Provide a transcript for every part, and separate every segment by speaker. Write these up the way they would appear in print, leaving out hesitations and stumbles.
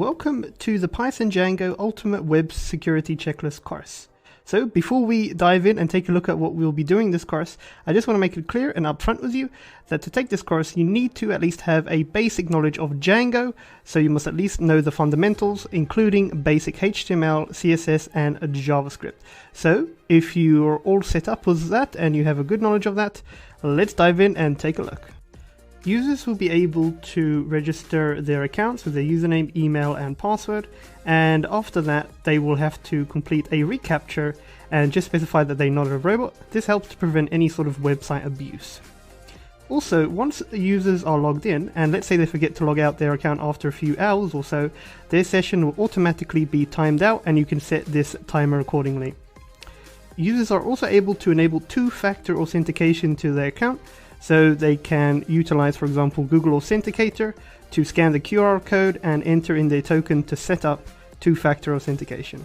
Speaker 1: Welcome to the Python Django Ultimate Web Security Checklist course. So before we dive in and take a look at what we'll be doing in this course, I just want to make it clear and upfront with you that to take this course, you need to at least have a basic knowledge of Django. So you must at least know the fundamentals, including basic HTML, CSS, and JavaScript. So if you are all set up with that and you have a good knowledge of that, let's dive in and take a look. Users will be able to register their accounts with their username, email, and password, and after that they will have to complete a reCAPTCHA and just specify that they're not a robot. This helps to prevent any sort of website abuse. Also, once users are logged in, and let's say they forget to log out their account after a few hours or so, their session will automatically be timed out and you can set this timer accordingly. Users are also able to enable two-factor authentication to their account, so they can utilize, for example, Google Authenticator to scan the QR code and enter in their token to set up two-factor authentication.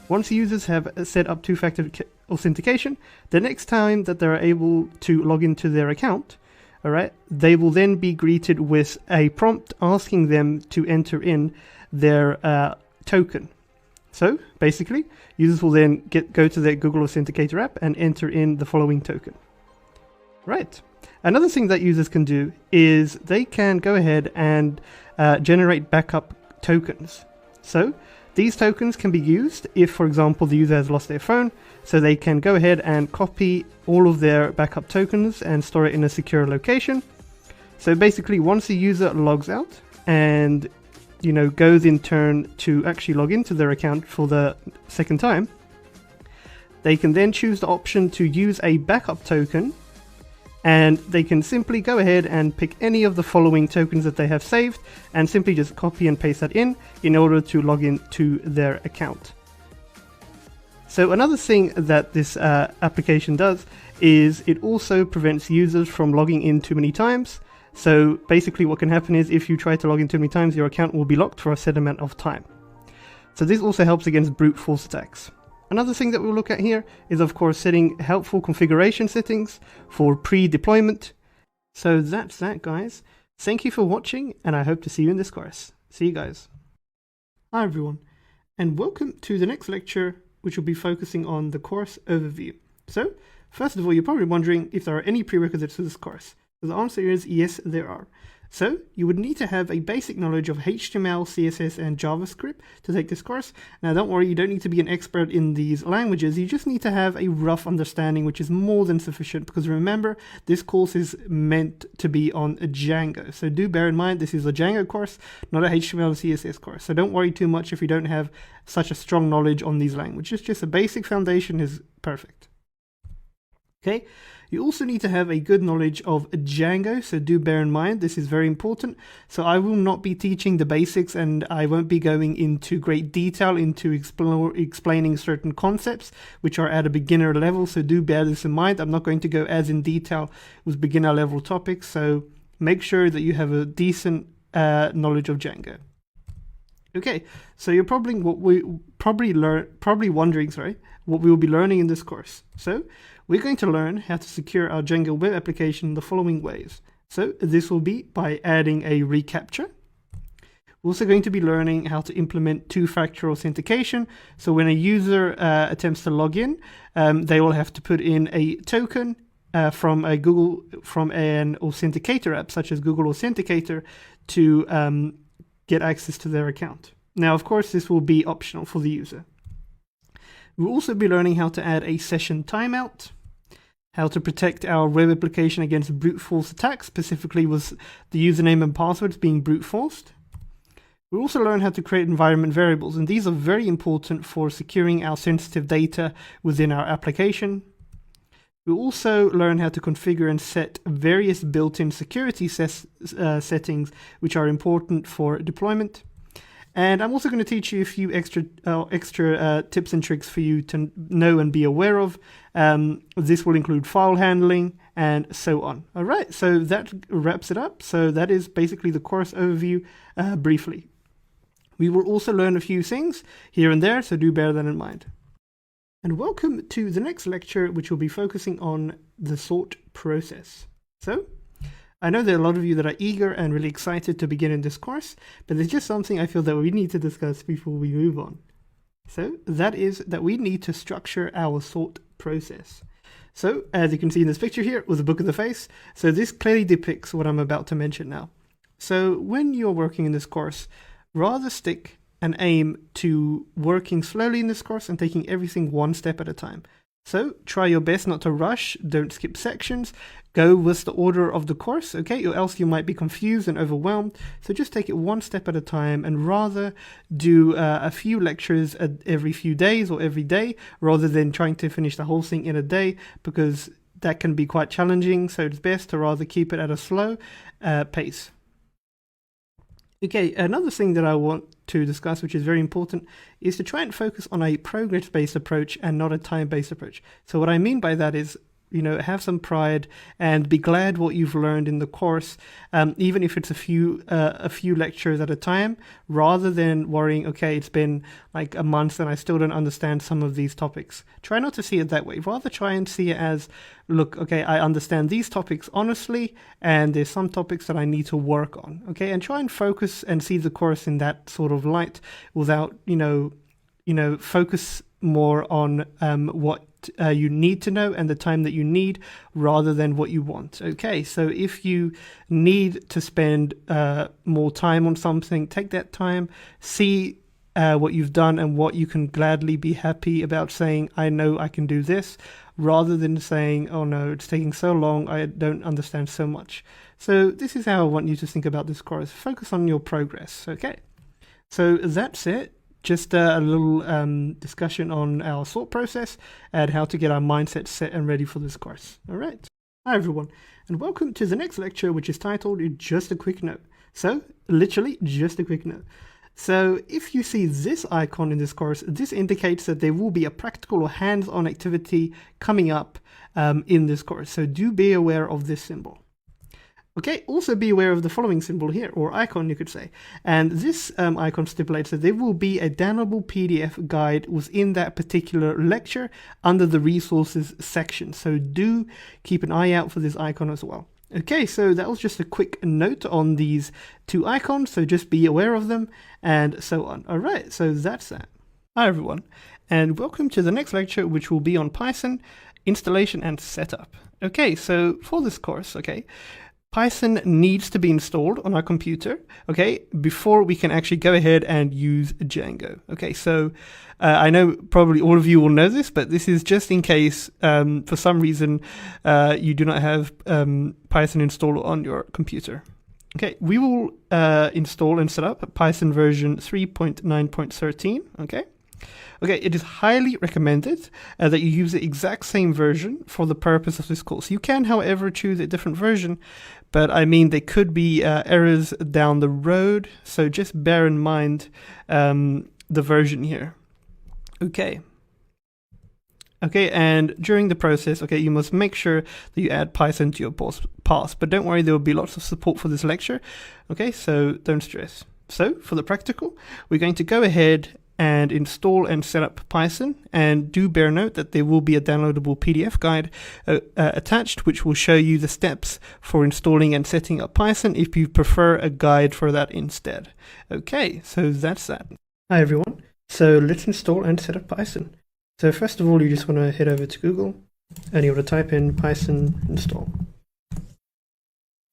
Speaker 1: Once users have set up two-factor authentication, the next time that they're able to log into their account, they will then be greeted with a prompt asking them to enter in their token. So basically, users will then go to their Google Authenticator app and enter in the following token. Right. Another thing that users can do is they can go ahead and generate backup tokens. So these tokens can be used if, for example, the user has lost their phone, so they can go ahead and copy all of their backup tokens and store it in a secure location. So basically, once the user logs out and goes in turn to actually log into their account for the second time, they can then choose the option to use a backup token, and they can simply go ahead and pick any of the following tokens that they have saved and simply just copy and paste that in order to log into their account. So another thing that this application does is it also prevents users from logging in too many times. So basically what can happen is if you try to log in too many times, your account will be locked for a set amount of time. So this also helps against brute force attacks. Another thing that we'll look at here is, of course, setting helpful configuration settings for pre-deployment. So that's that, guys. Thank you for watching, and I hope to see you in this course. See you guys. Hi, everyone, and welcome to the next lecture, which will be focusing on the course overview. So, first of all, you're probably wondering if there are any prerequisites for this course. The answer is yes, there are. So you would need to have a basic knowledge of HTML, CSS, and JavaScript to take this course. Now don't worry, you don't need to be an expert in these languages. You just need to have a rough understanding, which is more than sufficient, because remember, this course is meant to be on Django. So do bear in mind, this is a Django course, not a HTML and CSS course. So don't worry too much if you don't have such a strong knowledge on these languages. Just a basic foundation is perfect. Okay. You also need to have a good knowledge of Django, so do bear in mind, this is very important. So I will not be teaching the basics and I won't be going into great detail into explaining certain concepts which are at a beginner level, so do bear this in mind. I'm not going to go as in detail with beginner level topics, so make sure that you have a decent knowledge of Django. Okay, so you're probably wondering what we will be learning in this course. So we're going to learn how to secure our Django web application in the following ways. So this will be by adding a reCAPTCHA. We're also going to be learning how to implement two-factor authentication. So when a user attempts to log in, they will have to put in a token from an authenticator app, such as Google Authenticator, to get access to their account. Now, of course, this will be optional for the user. We'll also be learning how to add a session timeout, how to protect our web application against brute force attacks, specifically with the username and passwords being brute forced. We'll also learn how to create environment variables, and these are very important for securing our sensitive data within our application. We'll also learn how to configure and set various built-in security settings which are important for deployment. And I'm also going to teach you a few extra tips and tricks for you to know and be aware of. This will include file handling and so on. All right, so that wraps it up. So that is basically the course overview briefly. We will also learn a few things here and there, so do bear that in mind. And welcome to the next lecture, which will be focusing on the sort process. So I know there are a lot of you that are eager and really excited to begin in this course, but there's just something I feel that we need to discuss before we move on. So that is that we need to structure our sort process. So as you can see in this picture here with a book of the face, so this clearly depicts what I'm about to mention now. So when you're working in this course, rather stick and aim to working slowly in this course and taking everything one step at a time. So try your best not to rush, don't skip sections, go with the order of the course, okay, or else you might be confused and overwhelmed. So just take it one step at a time and rather do a few lectures every few days or every day, rather than trying to finish the whole thing in a day, because that can be quite challenging. So it's best to rather keep it at a slow pace. Okay, another thing that I want to discuss, which is very important, is to try and focus on a progress-based approach and not a time-based approach. So what I mean by that is, have some pride and be glad what you've learned in the course, even if it's a few lectures at a time, rather than worrying, okay, it's been like a month and I still don't understand some of these topics. Try not to see it that way. Rather try and see it as, look, okay, I understand these topics honestly, and there's some topics that I need to work on, okay? And try and focus and see the course in that sort of light without, focus more on what you need to know and the time that you need rather than what you want. Okay, so if you need to spend more time on something, take that time, see what you've done and what you can gladly be happy about saying, I know I can do this, rather than saying, oh no, it's taking so long, I don't understand so much. So this is how I want you to think about this course. Focus on your progress, okay? So that's it. Just a little discussion on our sort process and how to get our mindset set and ready for this course. All right. Hi, everyone, and welcome to the next lecture, which is titled Just a Quick Note. So, literally, just a quick note. So, if you see this icon in this course, this indicates that there will be a practical or hands-on activity coming up in this course. So, do be aware of this symbol. Okay, also be aware of the following symbol here, or icon you could say. And this icon stipulates that there will be a downloadable PDF guide within that particular lecture under the resources section. So do keep an eye out for this icon as well. Okay, so that was just a quick note on these two icons, so just be aware of them and so on. All right, so that's that. Hi everyone, and welcome to the next lecture, which will be on Python, installation and setup. Okay, so for this course, Python needs to be installed on our computer, before we can actually go ahead and use Django. Okay, so I know probably all of you will know this, but this is just in case for some reason you do not have Python installed on your computer. Okay, we will install and set up Python version 3.9.13, Okay, it is highly recommended that you use the exact same version for the purpose of this course. You can, however, choose a different version, but I mean, there could be errors down the road, so just bear in mind the version here. Okay, and during the process, you must make sure that you add Python to your path, but don't worry, there will be lots of support for this lecture, so don't stress. So, for the practical, we're going to go ahead and install and set up Python, and do bear note that there will be a downloadable PDF guide attached, which will show you the steps for installing and setting up Python if you prefer a guide for that instead. Okay, so that's that. Hi everyone, so let's install and set up Python. So first of all, you just want to head over to Google and you want to type in Python install.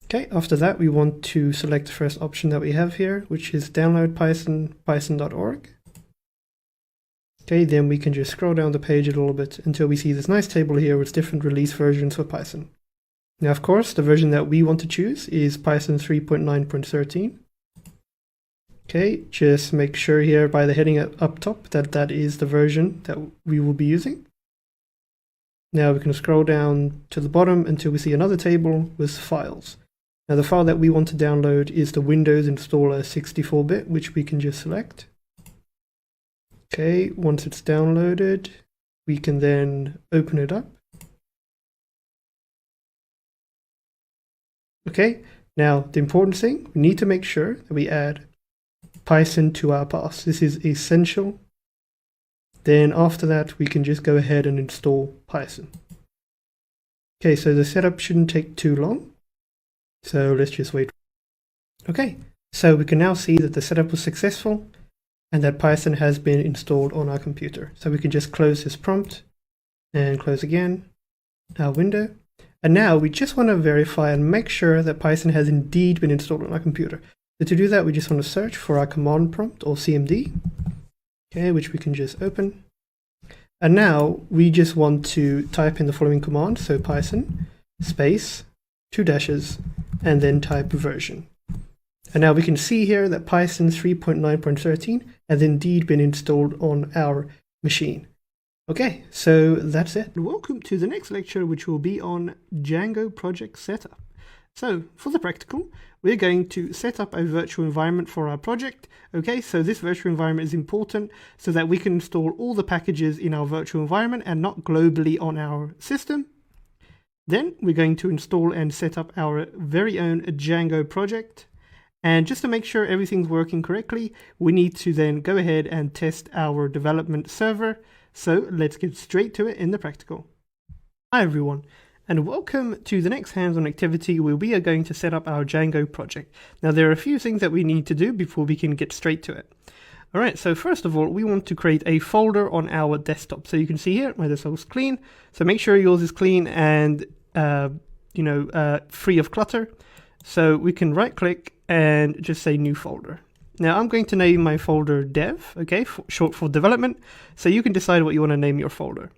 Speaker 1: Okay, after that we want to select the first option that we have here, which is download Python, python.org. Okay, then we can just scroll down the page a little bit until we see this nice table here with different release versions for Python. Now, of course, the version that we want to choose is Python 3.9.13. Okay, just make sure here by the heading up top that that is the version that we will be using. Now we can scroll down to the bottom until we see another table with files. Now the file that we want to download is the Windows installer 64-bit, which we can just select. Okay, once it's downloaded, we can then open it up. Okay, now the important thing, we need to make sure that we add Python to our path. This is essential. Then after that, we can just go ahead and install Python. Okay, so the setup shouldn't take too long. So let's just wait. Okay, so we can now see that the setup was successful and that Python has been installed on our computer. So we can just close this prompt and close again our window. And now we just want to verify and make sure that Python has indeed been installed on our computer. So to do that, we just want to search for our command prompt or CMD, okay, which we can just open. And now we just want to type in the following command. So Python space 2 dashes and then type version. And now we can see here that Python 3.9.13 has indeed been installed on our machine. Okay, so that's it. Welcome to the next lecture, which will be on Django project setup. So for the practical, we're going to set up a virtual environment for our project. Okay, so this virtual environment is important so that we can install all the packages in our virtual environment and not globally on our system. Then we're going to install and set up our very own Django project. And just to make sure everything's working correctly, we need to then go ahead and test our development server. So let's get straight to it in the practical. Hi everyone, and welcome to the next hands-on activity where we are going to set up our Django project. Now there are a few things that we need to do before we can get straight to it. Alright, so first of all, we want to create a folder on our desktop. So you can see here, my desktop is clean. So make sure yours is clean and free of clutter. So we can right click and just say new folder. Now I'm going to name my folder dev, okay, short for development. So you can decide what you want to name your folder.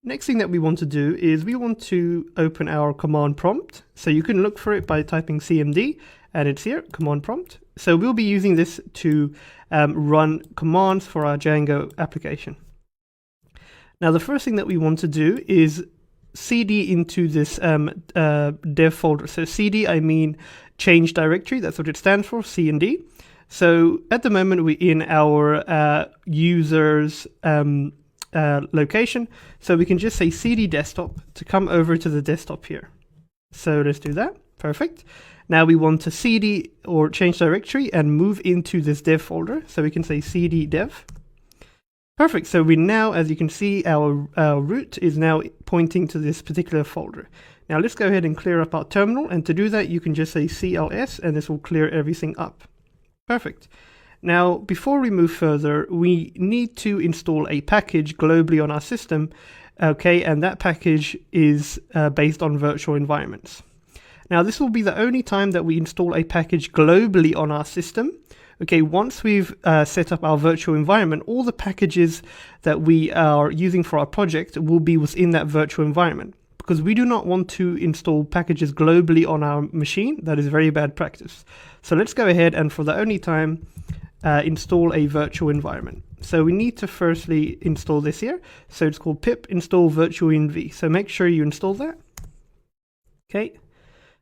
Speaker 1: Next thing that we want to do is we want to open our command prompt. So you can look for it by typing CMD and it's here, command prompt. So we'll be using this to run commands for our Django application. Now the first thing that we want to do is cd into this dev folder. So cd, I mean change directory, that's what it stands for, C and D. So at the moment we're in our users location. So we can just say cd desktop to come over to the desktop here. So let's do that, perfect. Now we want to cd or change directory and move into this dev folder. So we can say cd dev. Perfect, so we now, as you can see, our root is now pointing to this particular folder. Now let's go ahead and clear up our terminal, and to do that you can just say cls and this will clear everything up. Perfect. Now before we move further, we need to install a package globally on our system, okay, and that package is based on virtual environments. Now this will be the only time that we install a package globally on our system. Okay, once we've set up our virtual environment, all the packages that we are using for our project will be within that virtual environment, because we do not want to install packages globally on our machine. That is very bad practice. So let's go ahead and for the only time install a virtual environment. So we need to firstly install this here. So it's called pip install virtual env. So make sure you install that. Okay.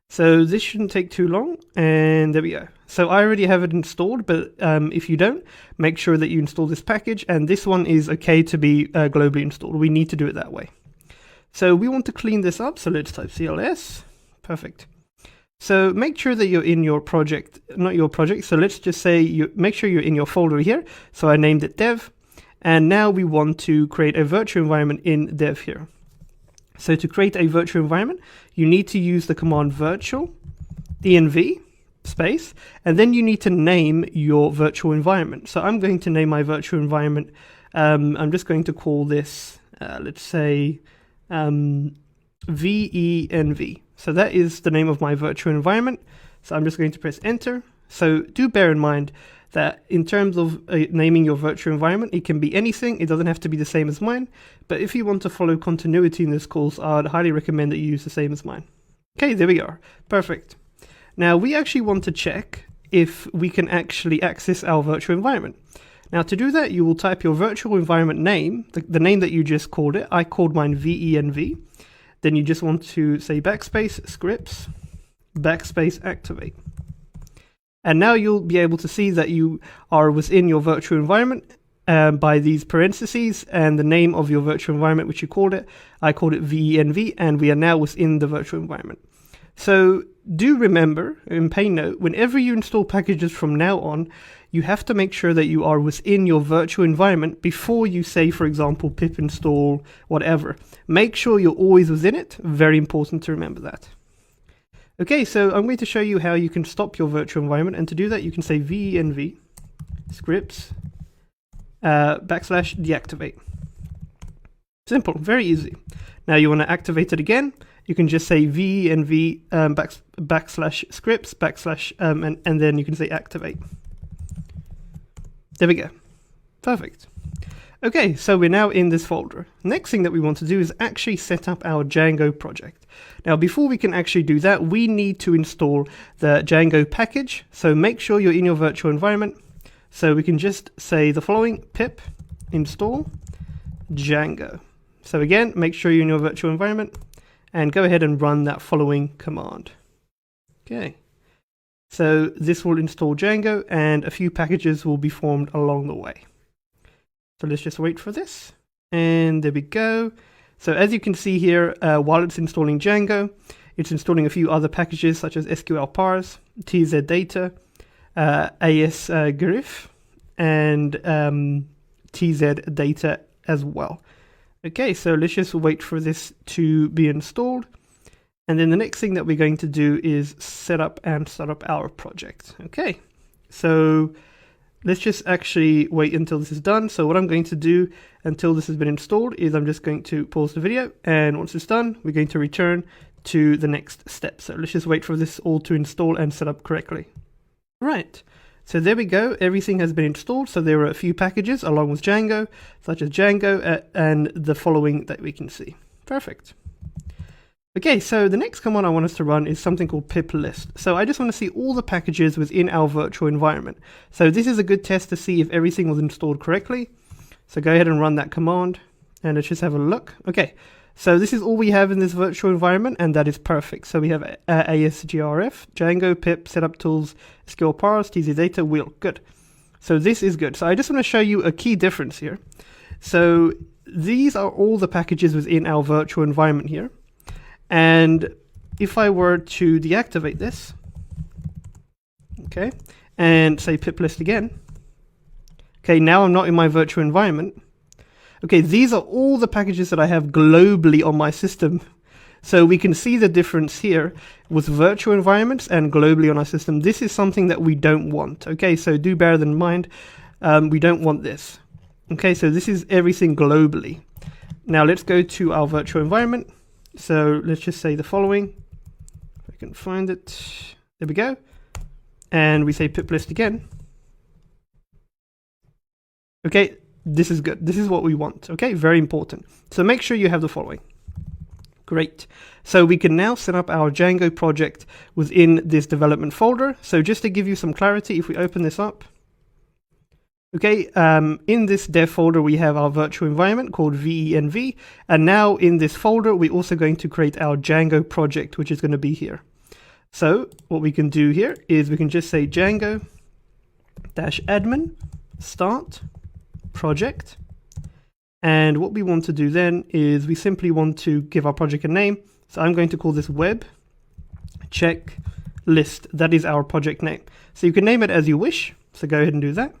Speaker 1: So this shouldn't take too long, and there we go. So I already have it installed, but if you don't, make sure that you install this package, and this one is okay to be globally installed. We need to do it that way. So we want to clean this up, so let's type cls, perfect. So make sure that you're in your project, not your project, so let's just say make sure you're in your folder here. So I named it dev, and now we want to create a virtual environment in dev here. So to create a virtual environment, you need to use the command virtual env space, and then you need to name your virtual environment. So I'm going to name my virtual environment, I'm just going to call this, let's say, venv. So that is the name of my virtual environment. So I'm just going to press enter. So do bear in mind that in terms of naming your virtual environment, it can be anything. It doesn't have to be the same as mine. But if you want to follow continuity in this course, I'd highly recommend that you use the same as mine. Okay, there we are. Perfect. Now we actually want to check if we can actually access our virtual environment. Now to do that, you will type your virtual environment name, the name that you just called it. I called mine venv. Then you just want to say backspace scripts, backspace activate. And now you'll be able to see that you are within your virtual environment by these parentheses and the name of your virtual environment, which you called it. I called it venv, and we are now within the virtual environment. So do remember and pay note, whenever you install packages from now on, you have to make sure that you are within your virtual environment before you say, for example, pip install, whatever. Make sure you're always within it. Very important to remember that. Okay, so I'm going to show you how you can stop your virtual environment, and to do that you can say venv scripts /deactivate. Simple, very easy. Now you want to activate it again, you can just say venv /scripts and then you can say activate. There we go. Perfect. Okay, so we're now in this folder. Next thing that we want to do is actually set up our Django project. Now, before we can actually do that, we need to install the Django package. So make sure you're in your virtual environment. So we can just say the following: pip install Django. So again, make sure you're in your virtual environment and go ahead and run that following command. Okay. So this will install Django and a few packages will be formed along the way. So let's just wait for this. And there we go. So as you can see here, while it's installing Django, it's installing a few other packages such as SQL parse, TZ data, AS grif, and TZ data as well. Okay, so let's just wait for this to be installed. And then the next thing that we're going to do is set up and start up our project. Okay, so let's just actually wait until this is done. So what I'm going to do until this has been installed is I'm just going to pause the video, and once it's done, we're going to return to the next step. So let's just wait for this all to install and set up correctly. Right, so there we go. Everything has been installed. So there are a few packages along with Django, such as Django and the following that we can see. Perfect. Okay, so the next command I want us to run is something called pip list. So I just want to see all the packages within our virtual environment. So this is a good test to see if everything was installed correctly. So go ahead and run that command, and let's just have a look. Okay, so this is all we have in this virtual environment, and that is perfect. So we have ASGRF, Django, pip, setup tools, SQL parse, TZ data, wheel. Good. So this is good. So I just want to show you a key difference here. So these are all the packages within our virtual environment here. And if I were to deactivate this, okay, and say pip list again, okay, now I'm not in my virtual environment. Okay, these are all the packages that I have globally on my system. So we can see the difference here with virtual environments and globally on our system. This is something that we don't want. Okay, so do bear that in mind. We don't want this. Okay, so this is everything globally. Now let's go to our virtual environment. So let's just say the following. If I can find it. There we go. And we say pip list again. Okay, this is good. This is what we want. Okay, very important. So make sure you have the following. Great. So we can now set up our Django project within this development folder. So just to give you some clarity, if we open this up. Okay, in this dev folder, we have our virtual environment called venv. And now in this folder, we're also going to create our Django project, which is going to be here. So what we can do here is we can just say Django-admin start project. And what we want to do then is we simply want to give our project a name. So I'm going to call this web checklist. That is our project name. So you can name it as you wish. So go ahead and do that.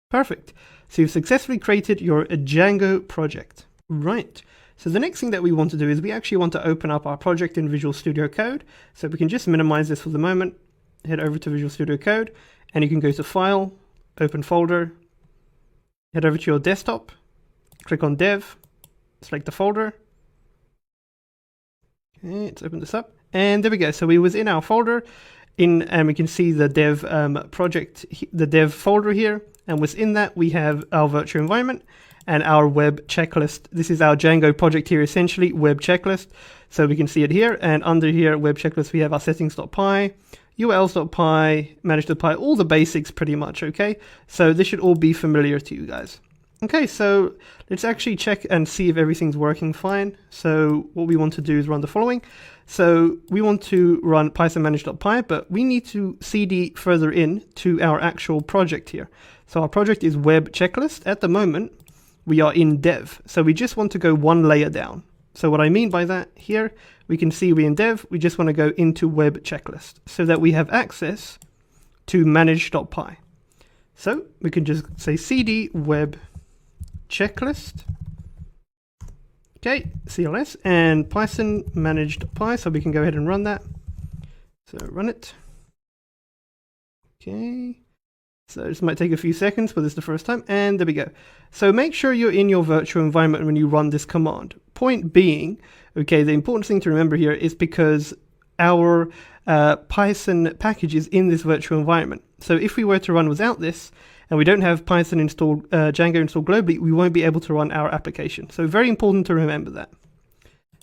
Speaker 1: Perfect. So you've successfully created your Django project. Right. So the next thing that we want to do is we actually want to open up our project in Visual Studio Code. So we can just minimize this for the moment. Head over to Visual Studio Code, and you can go to File, Open Folder, head over to your desktop, click on Dev, select the folder. Okay, let's open this up. And there we go. So we was in our folder, and we can see the dev project, the dev folder here. And within that, we have our virtual environment and our web checklist. This is our Django project here, essentially, web checklist. So we can see it here. And under here, web checklist, we have our settings.py, urls.py, manage.py, all the basics pretty much, okay? So this should all be familiar to you guys. Okay, so let's actually check and see if everything's working fine. So what we want to do is run the following. So we want to run python manage.py, but we need to cd further in to our actual project here. So our project is web checklist. At the moment, we are in dev. So we just want to go one layer down. So what I mean by that here, we can see we're in dev. We just want to go into web checklist so that we have access to manage.py. So we can just say cd web checklist. Okay, CLS and Python manage.py, so we can go ahead and run that. So run it. Okay, so this might take a few seconds, but this is the first time, and there we go. So make sure you're in your virtual environment when you run this command. Point being, okay, the important thing to remember here is because our Python package is in this virtual environment. So if we were to run without this, and we don't have Python installed, Django installed globally, we won't be able to run our application. So very important to remember that.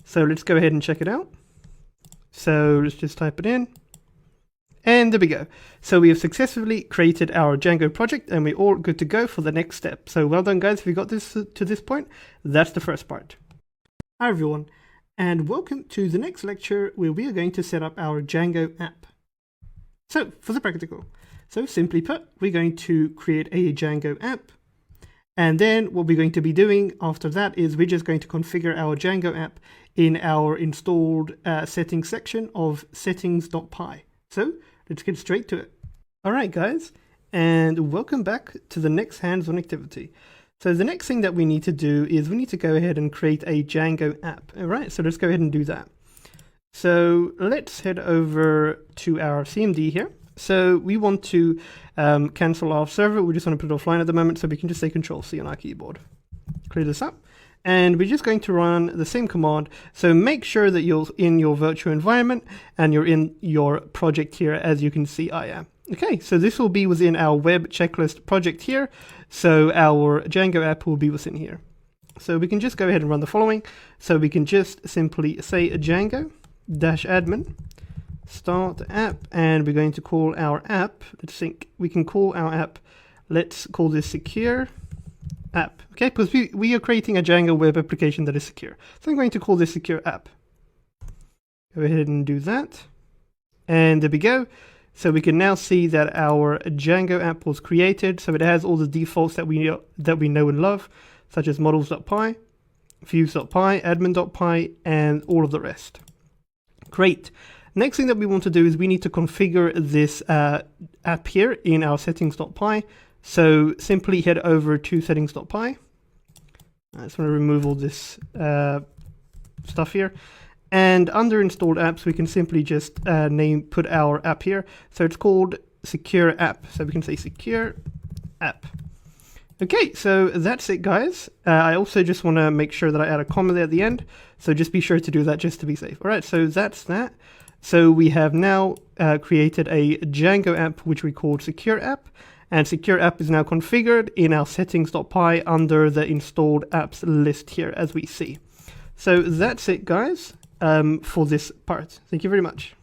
Speaker 1: So let's go ahead and check it out. So let's just type it in. And there we go. So we have successfully created our Django project, and we're all good to go for the next step. So well done, guys, if you got this to this point. That's the first part. Hi, everyone, and welcome to the next lecture where we are going to set up our Django app. So for the practical, so simply put, we're going to create a Django app. And then what we're going to be doing after that is we're just going to configure our Django app in our installed settings section of settings.py. So let's get straight to it. All right, guys, and welcome back to the next hands-on activity. So the next thing that we need to do is we need to go ahead and create a Django app. All right, so let's go ahead and do that. So let's head over to our CMD here. So we want to cancel our server. We just want to put it offline at the moment, so we can just say Control-C on our keyboard. Clear this up. And we're just going to run the same command. So make sure that you're in your virtual environment and you're in your project here, as you can see I am. Okay, so this will be within our web checklist project here. So our Django app will be within here. So we can just go ahead and run the following. So we can just simply say Django-admin start app, and we're going to call our app. Let's think, we can call our app, let's call this secure app, okay, because we are creating a Django web application that is secure. So I'm going to call this secure app. Go ahead and do that. And there we go. So we can now see that our Django app was created. So it has all the defaults that we know and love, such as models.py, views.py, admin.py, and all of the rest. Great. Next thing that we want to do is we need to configure this app here in our settings.py. So simply head over to settings.py. I just want to remove all this stuff here. And under installed apps, we can simply just put our app here. So it's called secure app. So we can say secure app. Okay, so that's it, guys. I also just want to make sure that I add a comma there at the end. So just be sure to do that just to be safe. All right, so that's that. So we have now created a Django app, which we called secure app. And secure app is now configured in our settings.py under the installed apps list here, as we see. So that's it, guys, for this part. Thank you very much.